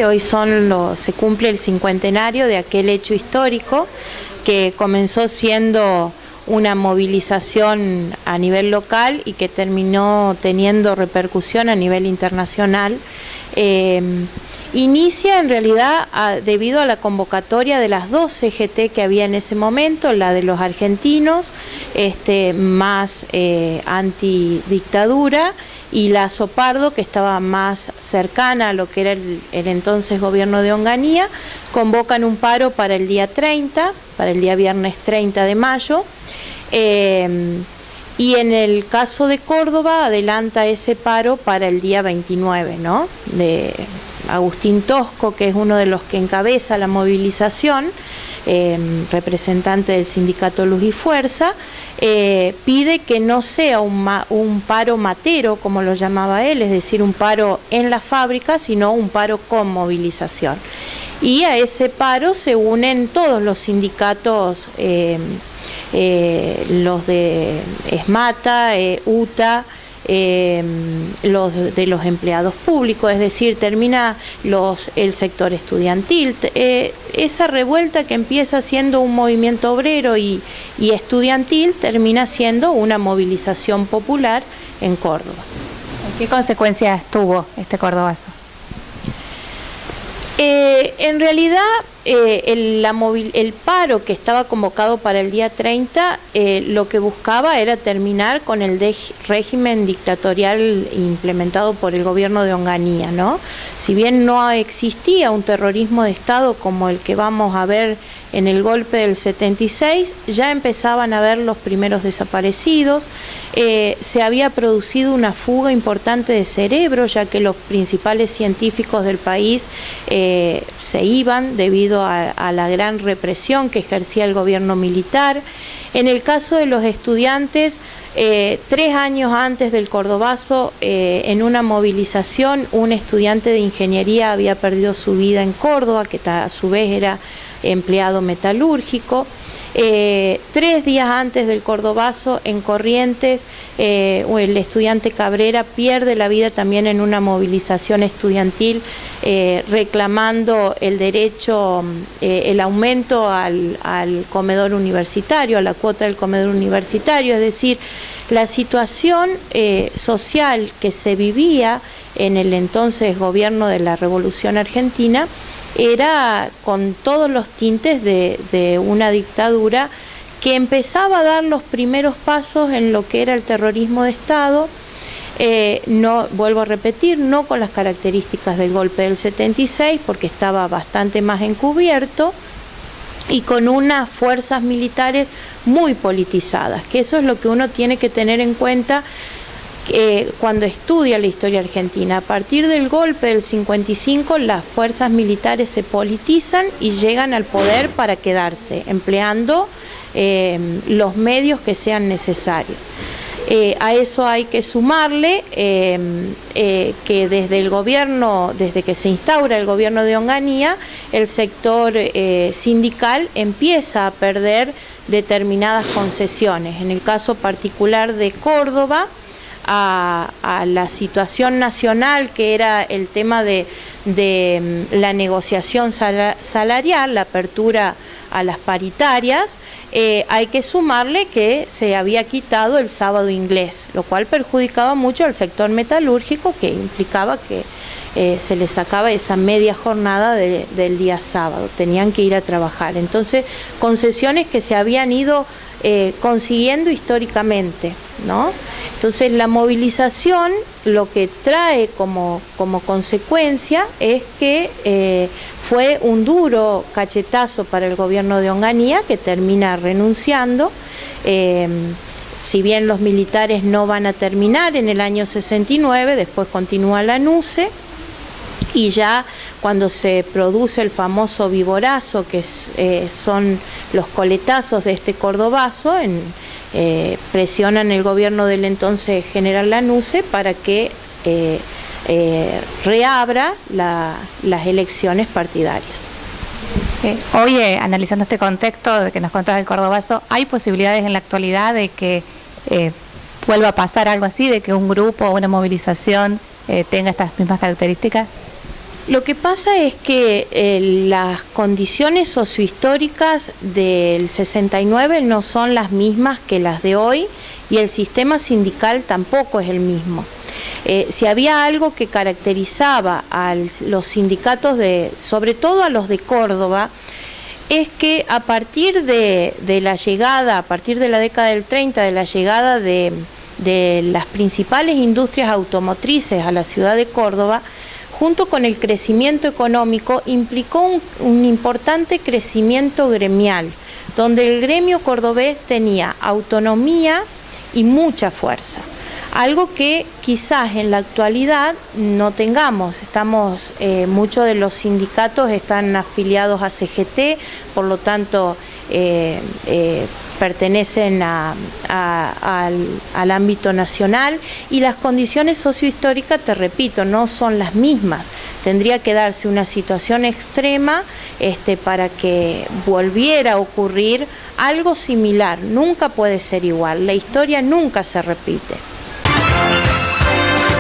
Hoy se cumple el cincuentenario de aquel hecho histórico que comenzó siendo una movilización a nivel local y que terminó teniendo repercusión a nivel internacional. Inicia en realidad debido a la convocatoria de las dos CGT que había en ese momento, la de los argentinos, más antidictadura, y la Sopardo, que estaba más cercana a lo que era el entonces gobierno de Onganía. Convocan un paro para el día 30, para el día viernes 30 de mayo, y en el caso de Córdoba adelanta ese paro para el día 29, ¿no? De Agustín Tosco, que es uno de los que encabeza la movilización, representante del sindicato Luz y Fuerza, pide que no sea un paro matero, como lo llamaba él, es decir, un paro en la fábrica, sino un paro con movilización. Y a ese paro se unen todos los sindicatos, los de ESMATA, UTA, los de los empleados públicos, es decir, termina el sector estudiantil. Esa revuelta que empieza siendo un movimiento obrero y estudiantil termina siendo una movilización popular en Córdoba. ¿Qué consecuencias tuvo este cordobazo? En realidad, el paro que estaba convocado para el día 30, lo que buscaba era terminar con el régimen dictatorial implementado por el gobierno de Onganía, ¿no? Si bien no existía un terrorismo de Estado como el que vamos a ver en el golpe del 76, ya empezaban a ver los primeros desaparecidos, se había producido una fuga importante de cerebro, ya que los principales científicos del país se iban debido a la gran represión que ejercía el gobierno militar. En el caso de los estudiantes, 3 años antes del cordobazo, en una movilización, un estudiante de ingeniería había perdido su vida en Córdoba, que a su vez era empleado metalúrgico. 3 días antes del cordobazo, en Corrientes, el estudiante Cabrera pierde la vida también en una movilización estudiantil, reclamando el derecho, el aumento al comedor universitario, a la cuota del comedor universitario. Es decir, la situación social que se vivía en el entonces gobierno de la Revolución Argentina era con todos los tintes de una dictadura que empezaba a dar los primeros pasos en lo que era el terrorismo de Estado. No, vuelvo a repetir, no con las características del golpe del 76, porque estaba bastante más encubierto, y con unas fuerzas militares muy politizadas, que eso es lo que uno tiene que tener en cuenta cuando estudia la historia argentina. A partir del golpe del 55, las fuerzas militares se politizan y llegan al poder para quedarse, empleando los medios que sean necesarios. A eso hay que sumarle que desde que se instaura el gobierno de Onganía, el sector sindical empieza a perder determinadas concesiones. En el caso particular de Córdoba, a la situación nacional, que era el tema de la negociación salarial, la apertura a las paritarias, hay que sumarle que se había quitado el sábado inglés, lo cual perjudicaba mucho al sector metalúrgico, que implicaba que se les sacaba esa media jornada del día sábado, tenían que ir a trabajar. Entonces, concesiones que se habían ido consiguiendo históricamente, ¿no? Entonces, la movilización lo que trae como consecuencia es que fue un duro cachetazo para el gobierno de Onganía, que termina renunciando. Si bien los militares no van a terminar en el año 69, después continúa la NUCE, y ya cuando se produce el famoso viborazo, que son los coletazos de este cordobazo, presionan el gobierno del entonces general Lanusse para que reabra las elecciones partidarias. Hoy, analizando este contexto de que nos contás del cordobazo, ¿hay posibilidades en la actualidad de que vuelva a pasar algo así, de que un grupo o una movilización tenga estas mismas características? Lo que pasa es que las condiciones sociohistóricas del 69 no son las mismas que las de hoy y el sistema sindical tampoco es el mismo. Si había algo que caracterizaba a los sindicatos, sobre todo a los de Córdoba, es que a partir de la llegada, a partir de la década del 30, de la llegada de las principales industrias automotrices a la ciudad de Córdoba, junto con el crecimiento económico, implicó un importante crecimiento gremial, donde el gremio cordobés tenía autonomía y mucha fuerza. Algo que quizás en la actualidad no tengamos. Muchos de los sindicatos están afiliados a CGT, por lo tanto pertenecen al ámbito nacional, y las condiciones sociohistóricas, te repito, no son las mismas. Tendría que darse una situación extrema para que volviera a ocurrir algo similar. Nunca puede ser igual, la historia nunca se repite.